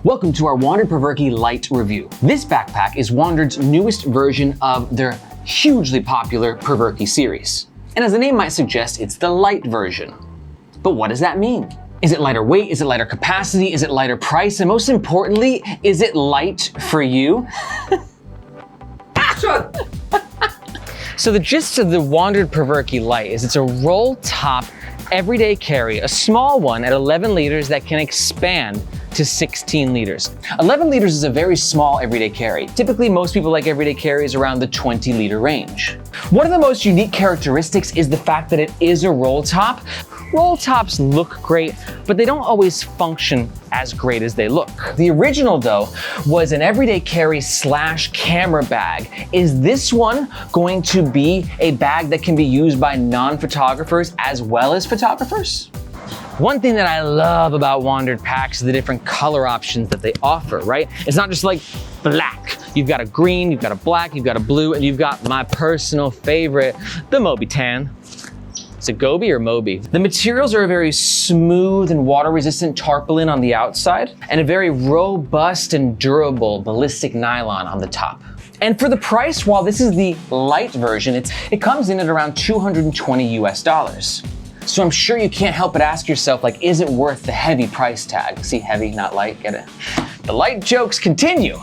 Welcome to our Wandrd Prvke Lite review. This backpack is Wandrd's newest version of their hugely popular Prvke series. And as the name might suggest, it's the light version. But what does that mean? Is it lighter weight? Is it lighter capacity? Is it lighter price? And most importantly, is it light for you? So the gist of the Wandrd Prvke Lite is it's a roll top everyday carry, a small one at 11 liters that can expand to 16 liters. 11 liters is a very small everyday carry. Typically, most people like everyday carries around the 20 liter range. One of the most unique characteristics is the fact that it is a roll top. Roll tops look great, but they don't always function as great as they look. The original, though, was an everyday carry / camera bag. Is this one going to be a bag that can be used by non-photographers as well as photographers? One thing that I love about Wandrd packs is the different color options that they offer, right? It's not just like black. You've got a green, you've got a black, you've got a blue, and you've got my personal favorite, the Moby Tan. Is it Gobi or Moby? The materials are a very smooth and water-resistant tarpaulin on the outside, and a very robust and durable ballistic nylon on the top. And for the price, while this is the light version, it comes in at around $220 US. So I'm sure you can't help but ask yourself, like, is it worth the heavy price tag? See, heavy, not light, get it? The light jokes continue.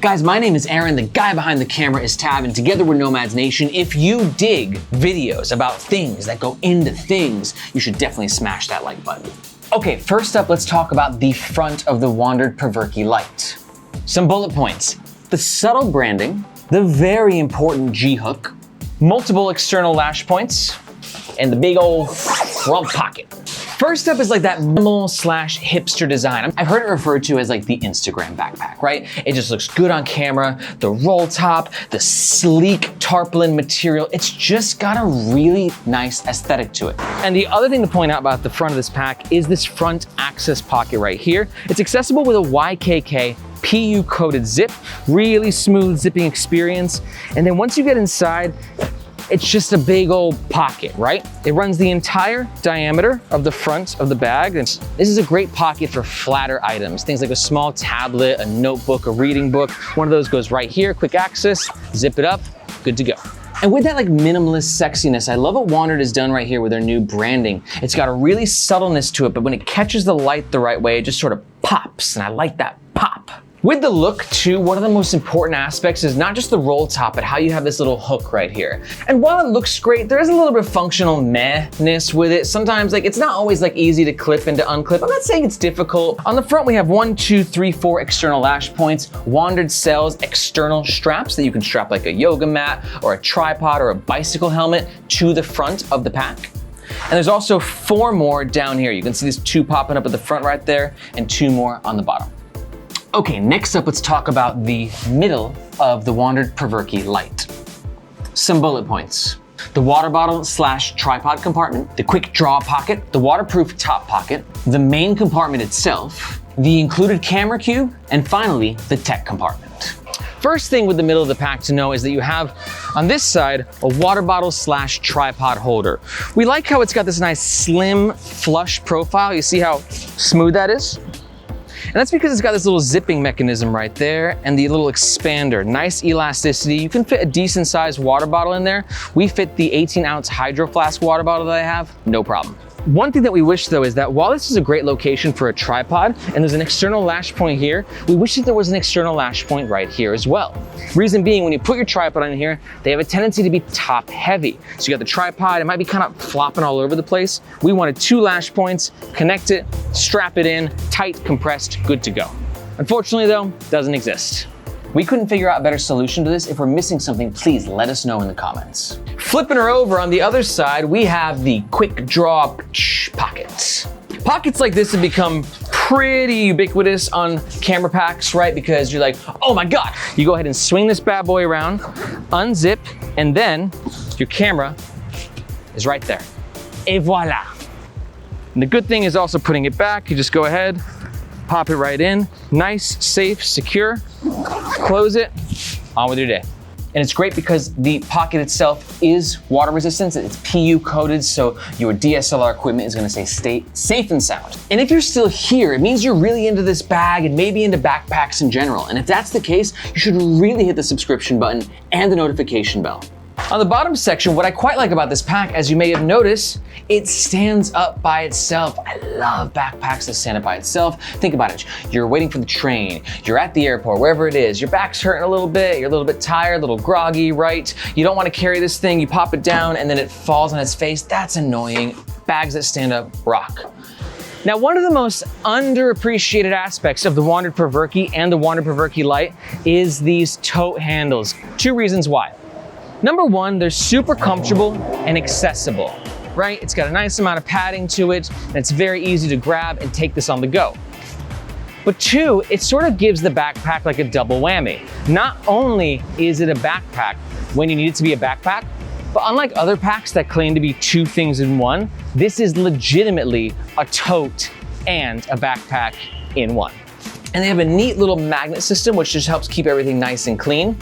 Guys, my name is Aaron, the guy behind the camera is Tab, and together we're Nomads Nation. If you dig videos about things that go into things, you should definitely smash that like button. Okay, first up, let's talk about the front of the Wandrd Prvke Lite. Some bullet points. The subtle branding, the very important G-hook, multiple external lash points, and the big old front pocket. First up is like that minimal / hipster design. I've heard it referred to as like the Instagram backpack, right? It just looks good on camera, the roll top, the sleek tarpaulin material. It's just got a really nice aesthetic to it. And the other thing to point out about the front of this pack is this front access pocket right here. It's accessible with a YKK PU coated zip, really smooth zipping experience. And then once you get inside, it's just a big old pocket, right? It runs the entire diameter of the front of the bag. And this is a great pocket for flatter items, things like a small tablet, a notebook, a reading book. One of those goes right here, quick access, zip it up, good to go. And with that like minimalist sexiness, I love what Wandrd has done right here with their new branding. It's got a really subtleness to it, but when it catches the light the right way, it just sort of pops, and I like that pop. With the look too, one of the most important aspects is not just the roll top, but how you have this little hook right here. And while it looks great, there is a little bit of functional meh-ness with it. Sometimes like it's not always like easy to clip and to unclip. I'm not saying it's difficult. On the front, we have 1, 2, 3, 4 external lash points. Wandrd sells external straps that you can strap like a yoga mat or a tripod or a bicycle helmet to the front of the pack. And there's also 4 more down here. You can see these 2 popping up at the front right there and 2 more on the bottom. Okay, next up, let's talk about the middle of the Wandrd Prvke Lite. Some bullet points. The water bottle / tripod compartment, the quick draw pocket, the waterproof top pocket, the main compartment itself, the included camera cube, and finally, the tech compartment. First thing with the middle of the pack to know is that you have, on this side, a water bottle / tripod holder. We like how it's got this nice slim, flush profile. You see how smooth that is? And that's because it's got this little zipping mechanism right there and the little expander, nice elasticity. You can fit a decent sized water bottle in there. We fit the 18-ounce Hydro Flask water bottle that I have, no problem. One thing that we wish though is that while this is a great location for a tripod and there's an external lash point here, we wish that there was an external lash point right here as well. Reason being, when you put your tripod in here, they have a tendency to be top heavy. So you got the tripod, it might be kind of flopping all over the place. We wanted 2 lash points, connect it, strap it in, tight, compressed, good to go. Unfortunately though, doesn't exist. We couldn't figure out a better solution to this. If we're missing something, please let us know in the comments. Flipping her over on the other side, we have the quick draw pockets. Pockets like this have become pretty ubiquitous on camera packs, right? Because you're like, oh my God. You go ahead and swing this bad boy around, unzip, and then your camera is right there. Et voila. And the good thing is also putting it back. You just go ahead, pop it right in. Nice, safe, secure. Close it, on with your day. And it's great because the pocket itself is water resistant. It's PU coated, so your DSLR equipment is gonna stay safe and sound. And if you're still here, it means you're really into this bag and maybe into backpacks in general. And if that's the case, you should really hit the subscription button and the notification bell. On the bottom section, what I quite like about this pack, as you may have noticed, it stands up by itself. I love backpacks that stand up by itself. Think about it. You're waiting for the train, you're at the airport, wherever it is, your back's hurting a little bit, you're a little bit tired, a little groggy, right? You don't want to carry this thing, you pop it down and then it falls on its face. That's annoying. Bags that stand up rock. Now, one of the most underappreciated aspects of the Wandrd Prvke and the Wandrd Prvke Lite is these tote handles. Two reasons why. Number one, they're super comfortable and accessible, right? It's got a nice amount of padding to it, and it's very easy to grab and take this on the go. But two, it sort of gives the backpack like a double whammy. Not only is it a backpack when you need it to be a backpack, but unlike other packs that claim to be two things in one, this is legitimately a tote and a backpack in one. And they have a neat little magnet system which just helps keep everything nice and clean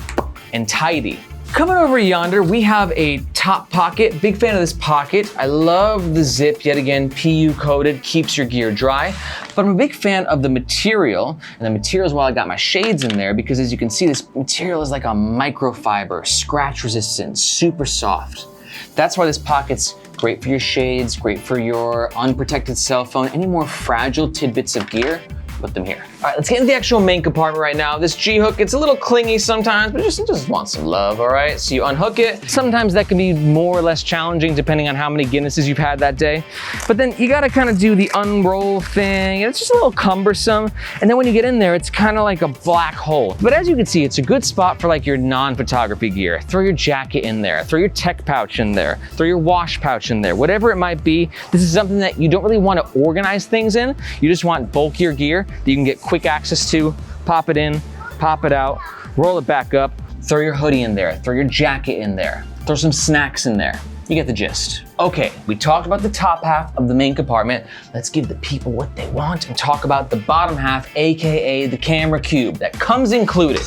and tidy. Coming over yonder, we have a top pocket. Big fan of this pocket. I love the zip, yet again, PU coated, keeps your gear dry. But I'm a big fan of the material, and the material is why I got my shades in there, because as you can see, this material is like a microfiber, scratch resistant, super soft. That's why this pocket's great for your shades, great for your unprotected cell phone, any more fragile tidbits of gear, put them here. All right, let's get into the actual main compartment right now. This G-hook, it's a little clingy sometimes, but it just wants some love, all right? So you unhook it. Sometimes that can be more or less challenging depending on how many Guinnesses you've had that day. But then you gotta kind of do the unroll thing. It's just a little cumbersome. And then when you get in there, it's kind of like a black hole. But as you can see, it's a good spot for like your non-photography gear. Throw your jacket in there, throw your tech pouch in there, throw your wash pouch in there, whatever it might be. This is something that you don't really want to organize things in. You just want bulkier gear that you can get quick access to, pop it in, pop it out, roll it back up, throw your hoodie in there, throw your jacket in there, throw some snacks in there. You get the gist. Okay, we talked about the top half of the main compartment. Let's give the people what they want and talk about the bottom half, AKA the camera cube that comes included.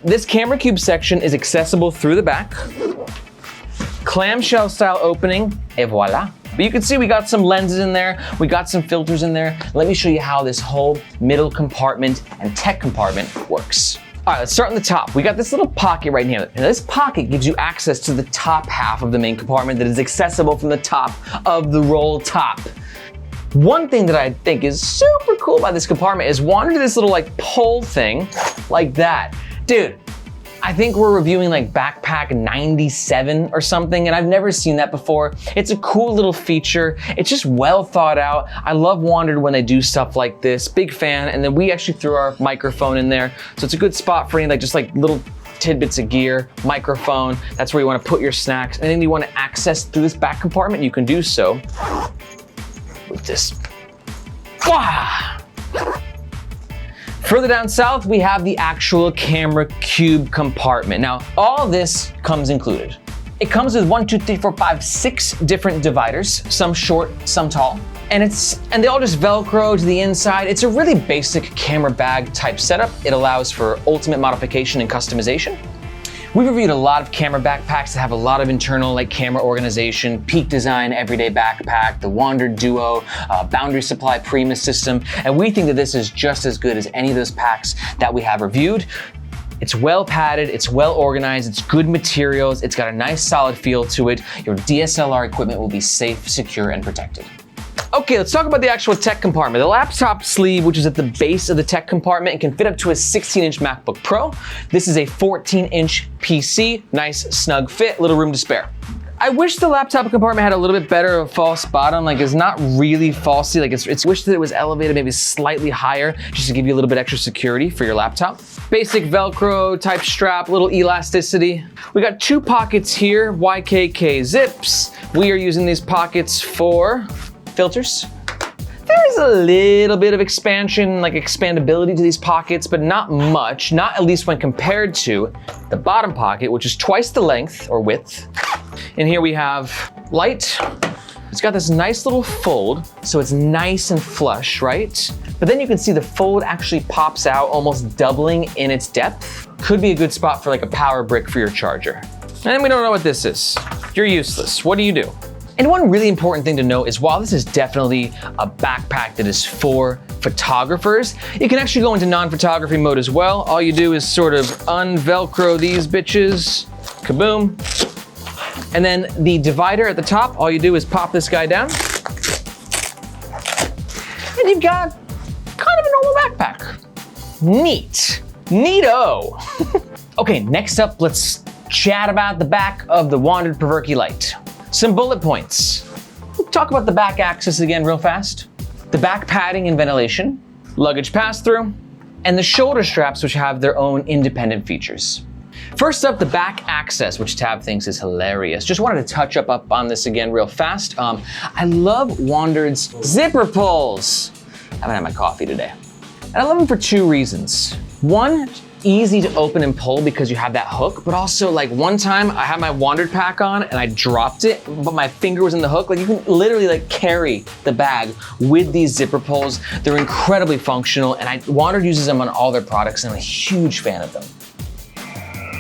This camera cube section is accessible through the back, clamshell style opening, et voila. But you can see we got some lenses in there, we got some filters in there. Let me show you how this whole middle compartment and tech compartment works. All right, let's start on the top. We got this little pocket right here. And this pocket gives you access to the top half of the main compartment that is accessible from the top of the roll top. One thing that I think is super cool about this compartment is Wandrd this little like pull thing like that. Dude, I think we're reviewing like backpack 97 or something, and I've never seen that before. It's a cool little feature. It's just well thought out. I love Wandrd when they do stuff like this. Big fan. And then we actually threw our microphone in there. So it's a good spot for any like just like little tidbits of gear, microphone. That's where you want to put your snacks. Anything you want to access through this back compartment, you can do so with this. Wow. Further down south, we have the actual camera cube compartment. Now, all this comes included. It comes with 6 different dividers, some short, some tall. And they all just Velcro to the inside. It's a really basic camera bag type setup. It allows for ultimate modification and customization. We've reviewed a lot of camera backpacks that have a lot of internal like camera organization, Peak Design Everyday Backpack, the Wandrd Duo, Boundary Supply Prima system, and we think that this is just as good as any of those packs that we have reviewed. It's well padded, it's well organized, it's good materials, it's got a nice solid feel to it. Your DSLR equipment will be safe, secure, and protected. Okay, let's talk about the actual tech compartment. The laptop sleeve, which is at the base of the tech compartment, can fit up to a 16-inch MacBook Pro. This is a 14-inch PC, nice snug fit, little room to spare. I wish the laptop compartment had a little bit better of a false bottom, like it's not really falsy, like it's wish that it was elevated maybe slightly higher, just to give you a little bit extra security for your laptop. Basic Velcro type strap, little elasticity. We got 2 pockets here, YKK zips. We are using these pockets for filters. There's a little bit of expansion, like expandability to these pockets, but not much, not at least when compared to the bottom pocket, which is twice the length or width. And here we have light, It's got this nice little fold, so it's nice and flush, right? But then you can see the fold actually pops out, almost doubling in its depth. Could be a good spot for like a power brick for your charger. And we don't know what this is. You're useless. What do you do? And one really important thing to note is while this is definitely a backpack that is for photographers, you can actually go into non-photography mode as well. All you do is sort of un-Velcro these bitches, kaboom. And then the divider at the top, all you do is pop this guy down. And you've got kind of a normal backpack. Neat, neato. Okay, next up, let's chat about the back of the Wandrd Prvke Lite. Some bullet points. We'll talk about the back axis again real fast. The back padding and ventilation, luggage pass-through, and the shoulder straps, which have their own independent features. First up, the back access, which Tab thinks is hilarious. Just wanted to touch up on this again real fast. I love Wandrd's zipper pulls. I haven't had my coffee today. And I love them for two reasons. One, easy to open and pull because you have that hook, but also like one time I had my Wandrd pack on and I dropped it, but my finger was in the hook. Like you can literally like carry the bag with these zipper pulls. They're incredibly functional and Wandrd uses them on all their products and I'm a huge fan of them.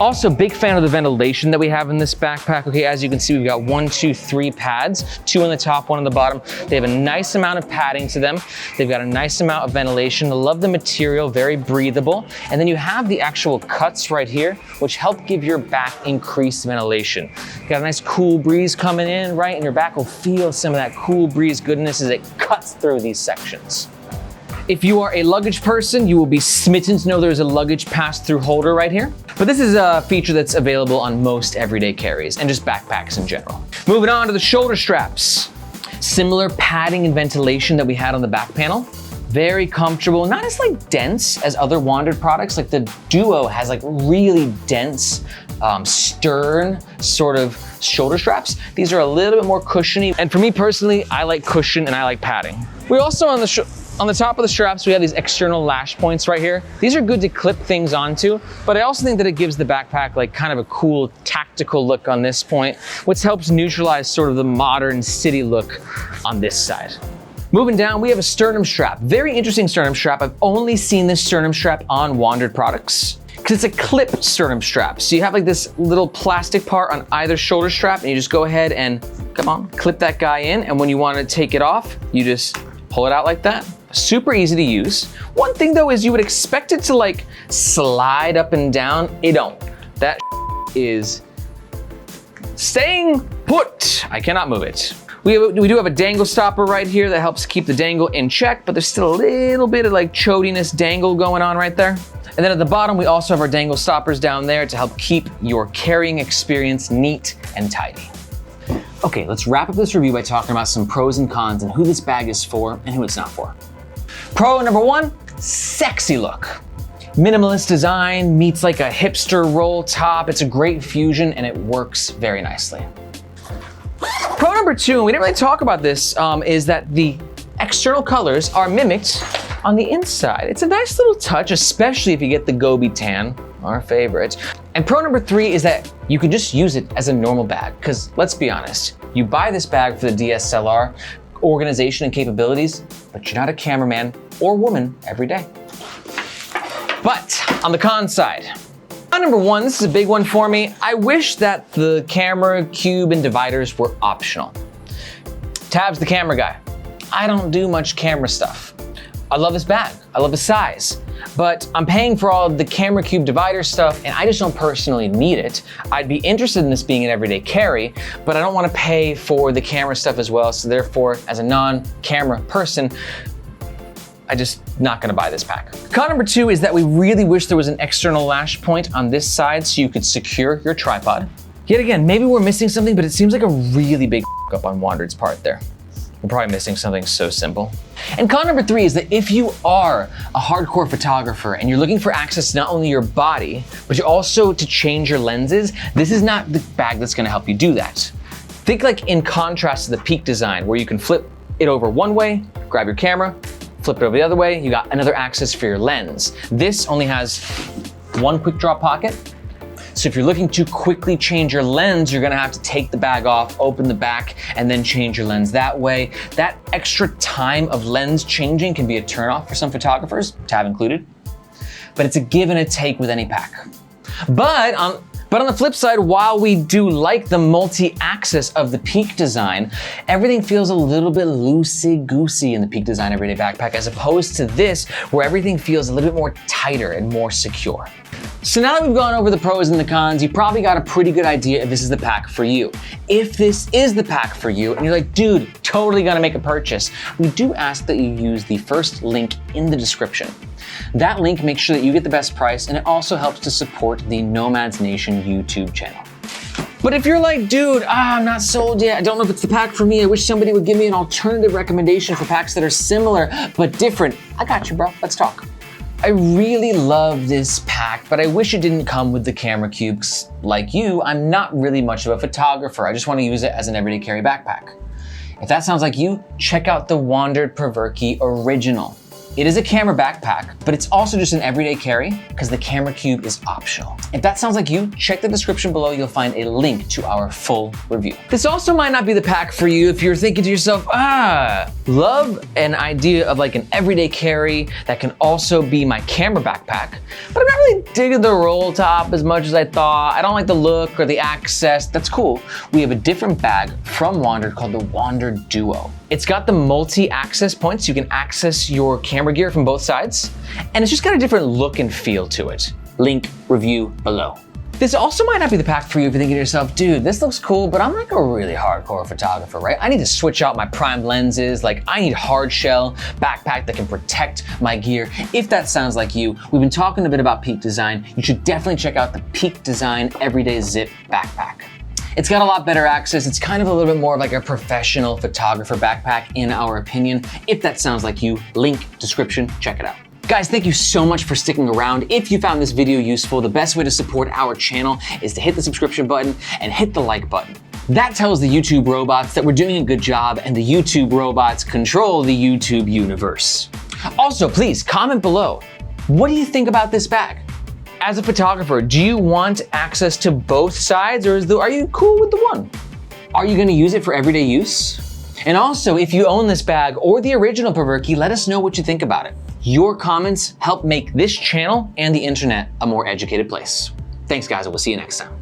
Also, big fan of the ventilation that we have in this backpack. Okay, as you can see, we've got 1, 2, 3 pads, 2 on the top, 1 on the bottom. They have a nice amount of padding to them. They've got a nice amount of ventilation. I love the material, very breathable. And then you have the actual cuts right here, which help give your back increased ventilation. You got a nice cool breeze coming in, right? And your back will feel some of that cool breeze goodness as it cuts through these sections. If you are a luggage person, you will be smitten to know there's a luggage pass-through holder right here. But this is a feature that's available on most everyday carries and just backpacks in general. Moving on to the shoulder straps. Similar padding and ventilation that we had on the back panel. Very comfortable, not as like dense as other Wandrd products. Like the Duo has like really dense, stern sort of shoulder straps. These are a little bit more cushiony. And for me personally, I like cushion and I like padding. We also on the top of the straps, we have these external lash points right here. These are good to clip things onto, but I also think that it gives the backpack like kind of a cool tactical look on this point, which helps neutralize sort of the modern city look on this side. Moving down, we have a sternum strap. Very interesting sternum strap. I've only seen this sternum strap on Wandrd products because it's a clip sternum strap. So you have like this little plastic part on either shoulder strap and you just go ahead and, come on, clip that guy in. And when you want to take it off, you just pull it out like that. Super easy to use. One thing though is you would expect it to like slide up and down. It don't. That is staying put. I cannot move it. We do have a dangle stopper right here that helps keep the dangle in check, but there's still a little bit of like chodiness dangle going on right there. And then at the bottom, we also have our dangle stoppers down there to help keep your carrying experience neat and tidy. Okay, let's wrap up this review by talking about some pros and cons and who this bag is for and who it's not for. Pro number 1, sexy look. Minimalist design meets like a hipster roll top. It's a great fusion and it works very nicely. Pro number 2, and we didn't really talk about this, is that the external colors are mimicked on the inside. It's a nice little touch, especially if you get the Gobi tan, our favorite. And pro number 3 is that you can just use it as a normal bag, because let's be honest, you buy this bag for the DSLR organization and capabilities, but you're not a cameraman or woman every day. But on the con side, number 1, this is a big one for me. I wish that the camera cube and dividers were optional. Tab's the camera guy. I don't do much camera stuff. I love this bag, I love the size, but I'm paying for all of the camera cube divider stuff and I just don't personally need it. I'd be interested in this being an everyday carry, but I don't want to pay for the camera stuff as well, so therefore, as a non-camera person, I just not gonna buy this pack. Con number 2 is that we really wish there was an external lash point on this side so you could secure your tripod. Yet again, maybe we're missing something, but it seems like a really big up on Wandrd's part there. We're probably missing something so simple. And con number 3 is that if you are a hardcore photographer and you're looking for access to not only your body, but you're also to change your lenses, this is not the bag that's gonna help you do that. Think like in contrast to the Peak design where you can flip it over one way, grab your camera, flip it over the other way, you got another access for your lens. This only has one quick draw pocket, So if you're looking to quickly change your lens, you're gonna have to take the bag off, open the back, and then change your lens that way. That extra time of lens changing can be a turnoff for some photographers, tab included, but it's a give and a take with any pack. But on the flip side, while we do like the multi-axis of the Peak design, everything feels a little bit loosey-goosey in the Peak design everyday backpack, as opposed to this, where everything feels a little bit more tighter and more secure. So now that we've gone over the pros and the cons, you probably got a pretty good idea if this is the pack for you. If this is the pack for you, and you're like, dude, totally gonna make a purchase, we do ask that you use the first link in the description. That link makes sure that you get the best price, and it also helps to support the Nomads Nation YouTube channel. But if you're like, dude, I'm not sold yet, I don't know if it's the pack for me, I wish somebody would give me an alternative recommendation for packs that are similar but different, I got you, bro, let's talk. I really love this pack, but I wish it didn't come with the camera cubes. Like you, I'm not really much of a photographer, I just want to use it as an everyday carry backpack. If that sounds like you, check out the Wandrd Prvke Original. It is a camera backpack, but it's also just an everyday carry because the camera cube is optional. If that sounds like you, check the description below, you'll find a link to our full review. This also might not be the pack for you if you're thinking to yourself, love an idea of like an everyday carry that can also be my camera backpack, but I'm not really digging the roll top as much as I thought. I don't like the look or the access. That's cool. We have a different bag from Wandrd called the Wandrd Duo. It's got the multi-access points. You can access your camera gear from both sides, and it's just got a different look and feel to it. Link, review below. This also might not be the pack for you if you're thinking to yourself, dude, this looks cool, but I'm like a really hardcore photographer, right? I need to switch out my prime lenses, like I need hard shell backpack that can protect my gear. If that sounds like you, we've been talking a bit about Peak design. You should definitely check out the Peak design Everyday Zip backpack. It's got a lot better access. It's kind of a little bit more of like a professional photographer backpack in our opinion. If that sounds like you, link, description, check it out. Guys, thank you so much for sticking around. If you found this video useful, the best way to support our channel is to hit the subscription button and hit the like button. That tells the YouTube robots that we're doing a good job, and the YouTube robots control the YouTube universe. Also, please comment below. What do you think about this bag? As a photographer, do you want access to both sides, or are you cool with the one? Are you gonna use it for everyday use? And also, if you own this bag or the original Prvke, let us know what you think about it. Your comments help make this channel and the internet a more educated place. Thanks guys, and we'll see you next time.